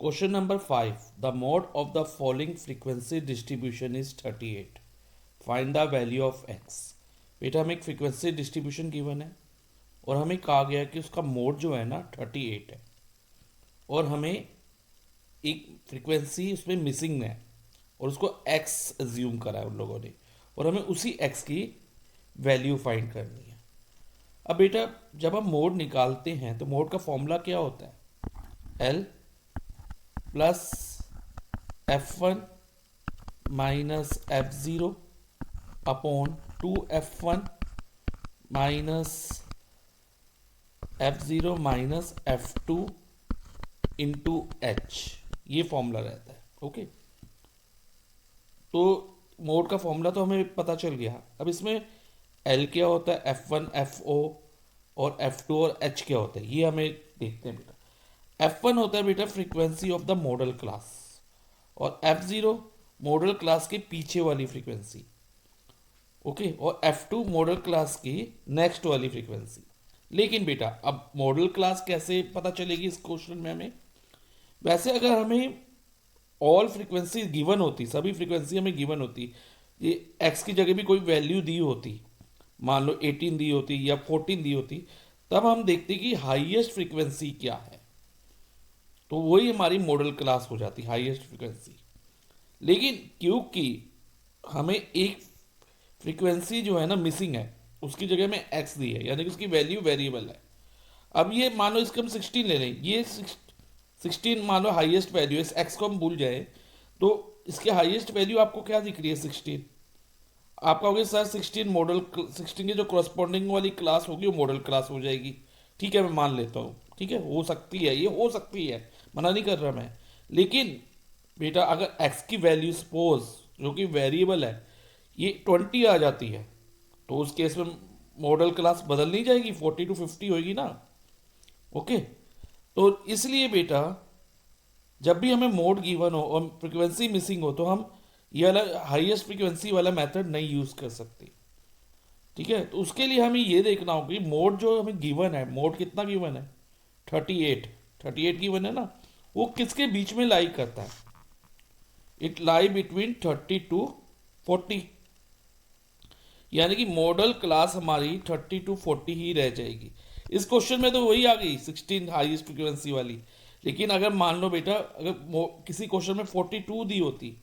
Question number 5. The mode of the following frequency distribution is 38. Find the value of x. बेटा हमें एक frequency distribution given है और हमें कहा गया है कि उसका मोड जो है ना 38 है और हमें एक फ्रीक्वेंसी उसमें मिसिंग है और उसको x एज्यूम करा है उन लोगों ने और हमें उसी x की वैल्यू फाइंड करनी है। अब बेटा जब हम मोड निकालते हैं तो मोड का फॉर्मूला क्या होता है? L plus F1 minus F0 upon 2F1 minus F0 minus F2 into H, ये फॉर्मूला रहता है। ओके, तो मोड का फॉर्मूला तो हमें पता चल गया। अब इसमें L क्या होता है, F1 FO और F2 और H क्या होता है ये हमें देखते हैं बेटा। F1 होता है बेटा frequency of the model class और F0 मॉडल क्लास के पीछे वाली फ्रीक्वेंसी। ओके, और F2 मॉडल क्लास की नेक्स्ट वाली फ्रीक्वेंसी। लेकिन बेटा अब मॉडल क्लास कैसे पता चलेगी इस क्वेश्चन में हमें? वैसे अगर हमें ऑल फ्रीक्वेंसी गिवन होती, सभी फ्रीक्वेंसी हमें गिवन होती, ये एक्स की जगह भी कोई वैल्यू दी होती, मान लो 18 दी होती या 14 दी होती, तब हम देखते कि हाईएस्ट फ्रीक्वेंसी क्या है, तो वही हमारी मॉडल क्लास हो जाती हाईएस्ट फ्रीक्वेंसी। लेकिन क्योंकि हमें एक फ्रीक्वेंसी जो है ना मिसिंग है, उसकी जगह में एक्स दी है, यानी कि उसकी वैल्यू वेरिएबल है। अब ये मान लो इसको हम 16 ले लें, ये 16 मान लो हाईएस्ट वैल्यू है, इस एक्स को हम भूल जाए तो इसके हाईएस्ट वैल्यू आपको क्या दिख रही है? 16। आपका होगा सर 16 मॉडल, 16 की जो करस्पॉन्डिंग वाली क्लास होगी वो मॉडल क्लास हो जाएगी। ठीक है, मैं मान लेता हूँ, ठीक है, हो सकती है, ये हो सकती है, मना नहीं कर रहा मैं। लेकिन बेटा अगर x की वैल्यू सपोज जो कि वेरिएबल है ये 20 आ जाती है तो उस केस में मॉडल क्लास बदल नहीं जाएगी, 40 to 50 होगी ना। ओके, तो इसलिए बेटा जब भी हमें मोड गिवन हो और फ्रीक्वेंसी मिसिंग हो तो हम ये वाला हाईएस्ट फ्रीक्वेंसी वाला मेथड नहीं यूज कर सकते। ठीक है, तो उसके लिए हमें ये देखना होगा कि मोड जो हमें गिवन है, मोड कितना गिवन है? 38। 38 गिवन है ना, वो किसके बीच में लाई करता है? इट लाई बिटवीन 30 टू 40, यानी कि मॉडल क्लास हमारी 30 टू 40 ही रह जाएगी। इस क्वेश्चन में तो वही आ गई 16 हाईएस्ट फ्रीक्वेंसी वाली। लेकिन अगर मान लो बेटा अगर किसी क्वेश्चन में 42 दी होती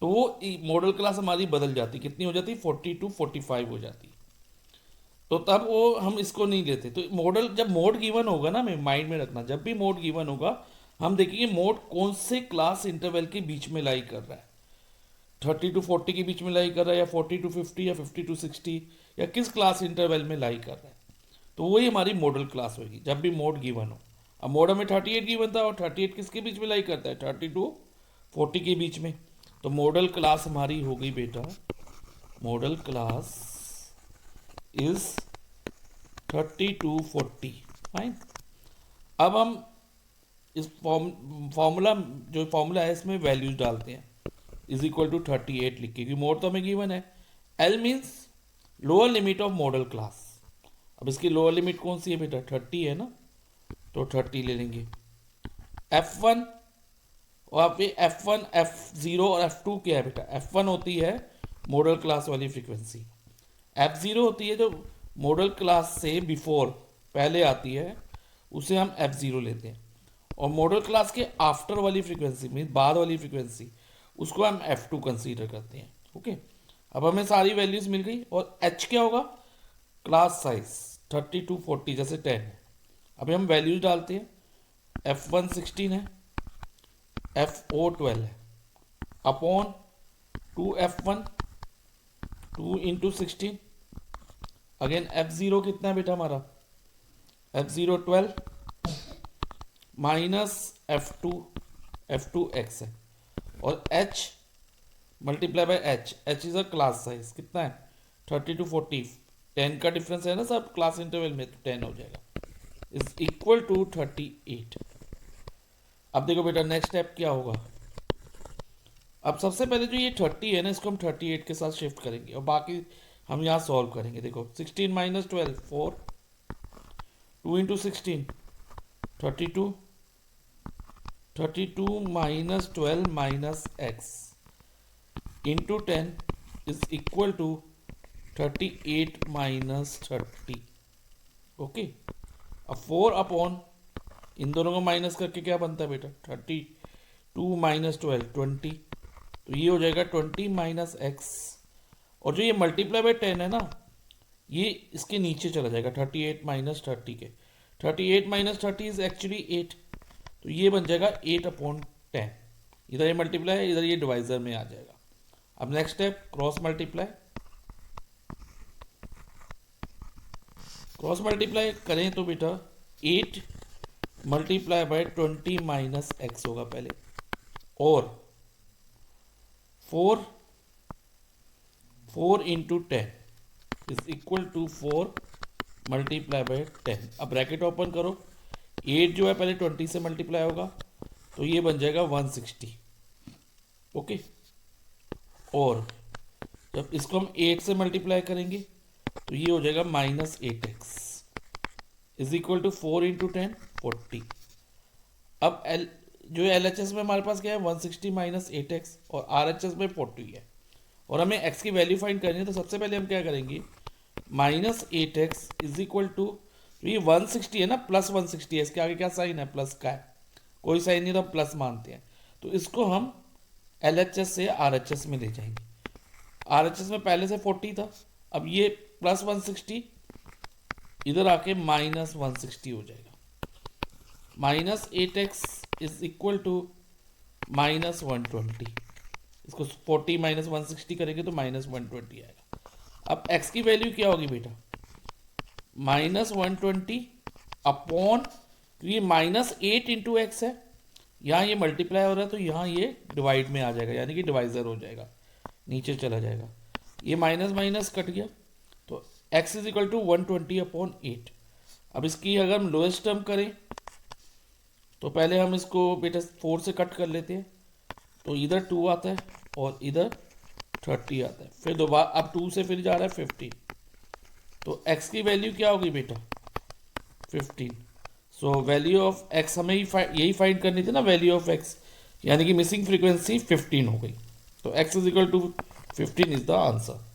तो वो मॉडल क्लास हमारी बदल जाती, कितनी हो जाती? 40 टू 45 हो जाती। तो तब वो हम इसको नहीं लेते। तो मॉडल जब मोड गिवन होगा ना, हमें माइंड में रखना, जब भी मोड गिवन होगा हम देखेंगे मोड कौन से क्लास इंटरवल के बीच में लाई कर रहा है। 30 टू 40 के बीच में लाई कर रहा है या 40 टू 50 या 50 टू 60 या किस क्लास इंटरवल में लाई कर रहा है, तो वही हमारी मॉडल क्लास होगी जब भी मोड गिवन हो। अब मोड हमें 38 गिवन था और 38 किसके बीच में लाई करता है? 30 टू 40 के बीच में। तो मॉडल क्लास हमारी हो गई बेटा, model class is 30 to 40। Fine. अब हम इस फॉर्मूला जो फॉर्मूला है इसमें वैल्यूज डालते हैं, इज इक्वल टू 38 लिख के, क्योंकि मोड तो हमें गिवन है। L means lower limit of model class. अब इसकी लोअर लिमिट कौन सी है बेटा? 30 है ना, तो 30 ले लेंगे। F1 और आप F1 F0 और F2 क्या है बेटा? F1 होती है मॉडल क्लास वाली फ्रीक्वेंसी, F0 होती है जो मॉडल क्लास से बिफोर पहले आती है, उसे हम F0 लेते हैं। और मॉडल क्लास के आफ्टर वाली फ्रीक्वेंसी मीन बाद वाली फ्रीक्वेंसी, उसको हम F2 कंसीडर करते हैं। ओके, अब हमें सारी वैल्यूज मिल गई। और H क्या होगा? क्लास साइज 30 टू 40 जैसे 10 है। अभी हम वैल्यूज डालते हैं। F1 16 है, FO 12 है, upon 2F1 2 into 16, again F0 कितना है बेटा हमारा? F0 12 minus F2, F2 x है, और H multiply by H is a class size, कितना है? 30 टू 40, 10 का डिफरेंस है ना सब क्लास इंटरवल में, तो 10 हो जाएगा, इज इक्वल टू 38। अब देखो बेटा नेक्स्ट स्टेप क्या होगा। अब सबसे पहले जो ये 30 है ना, इसको हम 38 के साथ शिफ्ट करेंगे और बाकी हम यहाँ सॉल्व करेंगे। देखो 16 minus 12 4, 2 into 16 32, 32 minus 12 minus x into 10 is equal to 38 minus 30। Okay, अब 4 अपॉन इन दोनों को माइनस करके क्या बनता है बेटा, 32 माइनस 12 20, तो ये हो जाएगा 20 माइनस एक्स, और जो ये मल्टीप्लाई बाय 10 है ना, ये इसके नीचे चला जाएगा 38 माइनस 30 के। 38 माइनस 30 इज एक्चुअली 8, तो ये बन जाएगा 8 अपॉन 10। इधर ये मल्टीप्लाई है, इधर ये डिवाइजर में आ जाएगा। अब next step cross multiply. Cross multiply करें तो बेटा 8 मल्टीप्लाई बाय 20 माइनस एक्स होगा पहले, और 4 into 10 is equal to 4 multiply by 10। अब ब्रैकेट ओपन करो, 8 जो है पहले 20 से मल्टीप्लाई होगा, तो ये बन जाएगा 160। ओके, और जब इसको हम 8 से मल्टीप्लाई करेंगे तो ये हो जाएगा minus 8x is equal to 4 into 10 40। अब जो LHS में हमारे पास क्या है 160 माइनस 8x, और RHS में 40 है, और हमें x की वैल्यू फाइंड करनी है। तो सबसे पहले हम क्या करेंगे, minus 8x is equal to, ये 160 है ना, प्लस 160 है, इसके आगे क्या साइन है, प्लस का है, कोई साइन नहीं तो हम प्लस मानते हैं। तो इसको हम LHS से RHS में ले जाएंगे। RHS में पहले से 40 था, अब ये प्लस 160 इधर आके माइनस 160 हो जाएगा। Minus 8x is equal to minus 120, इसको 40 माइनस 160 करेंगे तो माइनस 120 आएगा। अब x की वैल्यू क्या होगी बेटा, माइनस 120 अपॉन, ये माइनस 8 इंटू एक्स है, यहाँ ये मल्टीप्लाई हो रहा है तो यहाँ ये डिवाइड में आ जाएगा, यानी कि डिवाइजर हो जाएगा, नीचे चला जाएगा, ये माइनस माइनस कट गया, तो x is equal to 120 upon 8। अब इसकी अगर हम लोएस्ट टर्म करें तो पहले हम इसको बेटा 4 से कट कर लेते हैं, तो इधर 2 आता है और इधर 30 आता है, फिर दोबारा अब 2 से फिर जा रहा है 15, तो x की वैल्यू क्या होगी बेटा 15। सो वैल्यू ऑफ x हमें यही फाइंड करनी थी ना, वैल्यू ऑफ x, यानी कि मिसिंग फ्रीक्वेंसी 15 हो गई, तो x is equal to 15 is the answer.